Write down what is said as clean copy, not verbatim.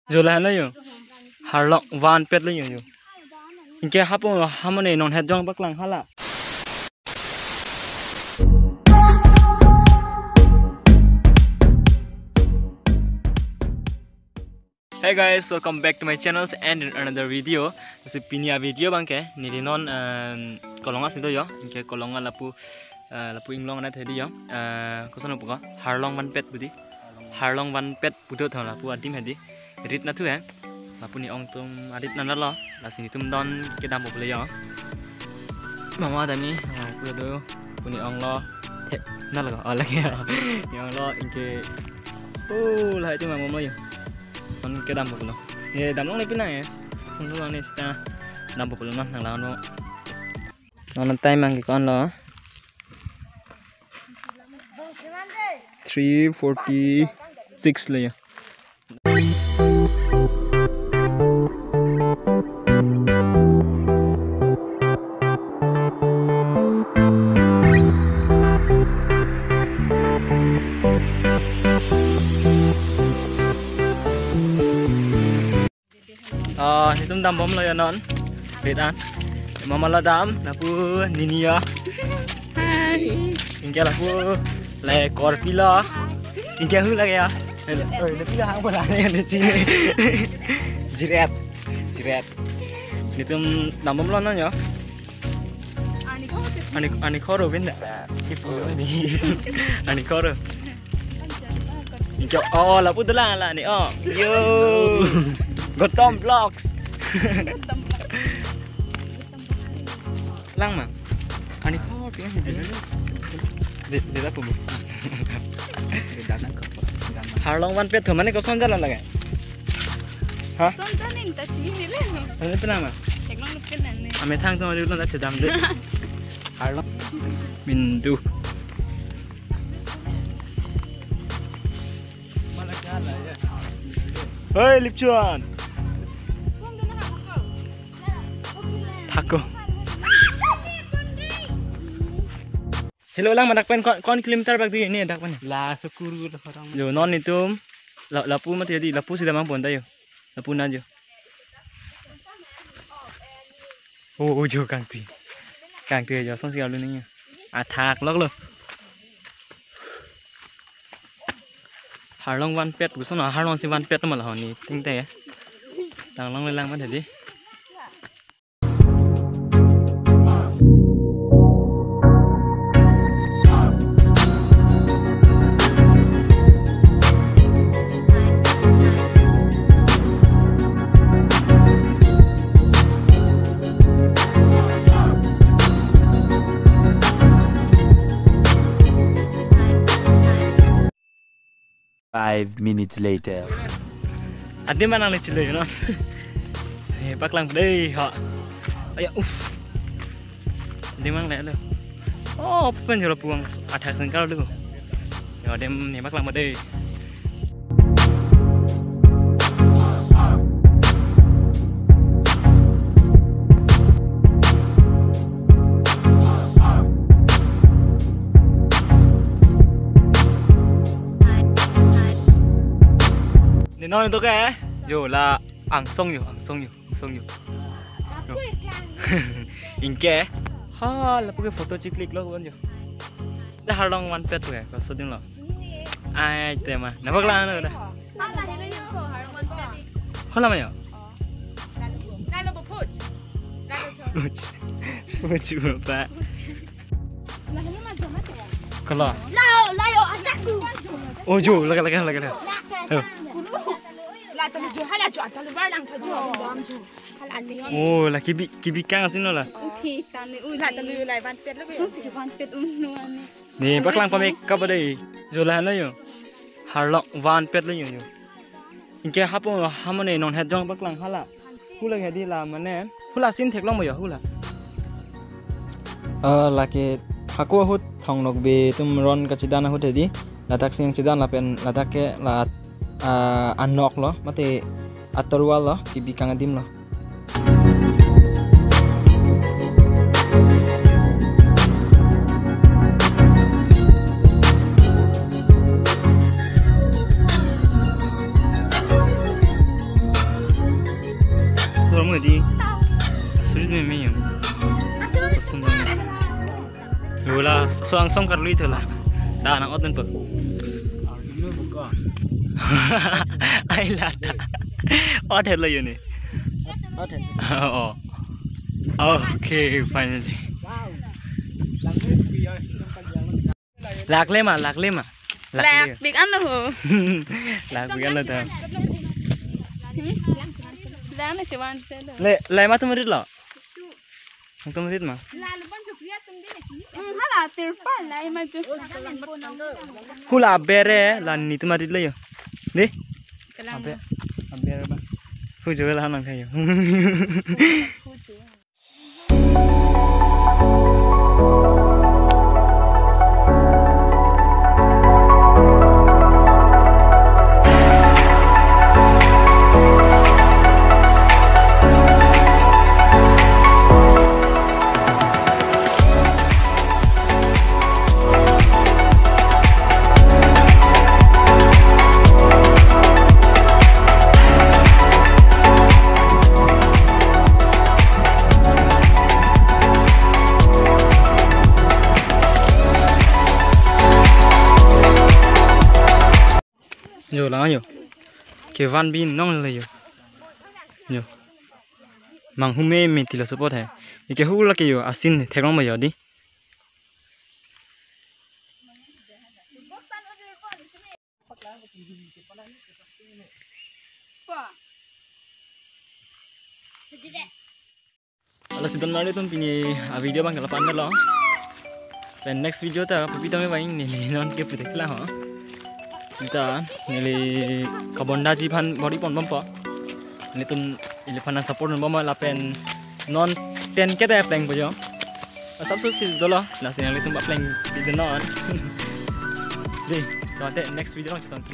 Jola na yo. Harlok van pet la yo. Inke hapo hamone non het jong baklang hala. Hey guys, welcome back to my channel and in another video. This is pinia video bangke. Nili non kolonga sido yo. Inke kolonga lapu inglong na thedi yo. Kosan upuka harlong van pet budi. Harlong van pet budot thola lapu adim hedi. Rit na thu hai. Lapu ni ong tum adit na lo. La sini tum don ke dam bole yo. Mama dami pu do puni ong lo. Na lo lagi ya. Ni ong lo inke la itu mama mo yo. Con cái đầm bột luôn, thì đầm nó này cái này, xong rồi này ta đầm bột luôn thằng nào nó là tay mang cái con đó, 346 เลย Hitung dam bom lo ya non, bedan. Mama la dam, lapu ninia. Inke lapu le korpila. Inke hu lagi ya. Le pila hang pada ni di sini. Jiret. Hitung dam bom lo non ya. Ani koro bin dah. Kipu ni. Ani koro. Inke oh lapu tu lah ni oh. Yo. Gotom Vlogs. Lang mà. Ani kho tiếng gì đấy. Để ra cùng. Harlong van pet thầm này có son ra là cái. Hả? Son ra nên ta chỉ đi lên. Anh biết nào mà. Chắc nó cái này này. Mấy thằng thôi luôn đã chỉ đam đấy. Harlong. Mình tu. Hey, Lip Chuan. Aku. Hello lang madak pen kon kilometer bag di ni dak pen. La sukuru orang. Yo non itu lapu mati jadi lapu sudah mampu anda yo. Lapu najo. Oh jo kang ti yo son sial luôn ni. Thạc lok lo. Harlong van pet buson harlong si van pet mà là họ ni tinh tế. Tang long lên lang bắt đi. Five minutes later. Adi mana le chile no. Baklang đây họ. Aya Adi mang lẹ luôn. Oh, pen jolo puang athak sengkal dulu. Yo dem ni baklang đây. Nói tôi cái dù là ăn sông nhiều inke ha là cái photo chỉ click luôn rồi đã harlong one pet rồi có số tiền lo ai thế mà nó bắt lan rồi đây không làm gì Puch ba kalau oh jo lagi oh là kibi kang sini lah. Okay, tani lah tani lai van pet lagi. Susi van pet ni. Ni baklang pamik kapa deh. Jola na yo. Harlong van pet lagi yo. Inke hapo hamone non het jong baklang hala. Hula hedi la mane. Hula sin thek long mo yo hula. Laki haku hut thong nok be tum ron ka chidana hut hedi. Latak sing chidan la pen latak ke la anok lo mate atorwal lo kibi kang adim lo. di sulit memang. Kosong banget. Yola, soang karlu itu lah. Dah anak oten pun. Ai lata. Othel lah ini. Oh. Okay, finally. Lạc lên mà. Lạc việc ăn đâu. Lạc việc ăn là sao? Lạc này chỉ bán xe đâu. Lại mà tụi mình lọ. Không tụi mình mà. Hala tirpal này mà chứ. Hula bere là ni tụi mình lấy đi. Bere ba. Hu chơi là hàng thay Yo lang yo. Ke van bin nong le yo. Yo. Mang hume me tila support hai. Ke hu la ke yo asin thekrong ma yo di. Ala sidon mari tum pini video bang kala pan lo. Dan next video ta pipita me bang ni non ke putek la ha. Sita nili kabonda jipan body pon bampa ini tun ili pana support non bama lapen non ten kete playing bojo asap so sil dolo lasin nili tum playing di non di next video lang chiton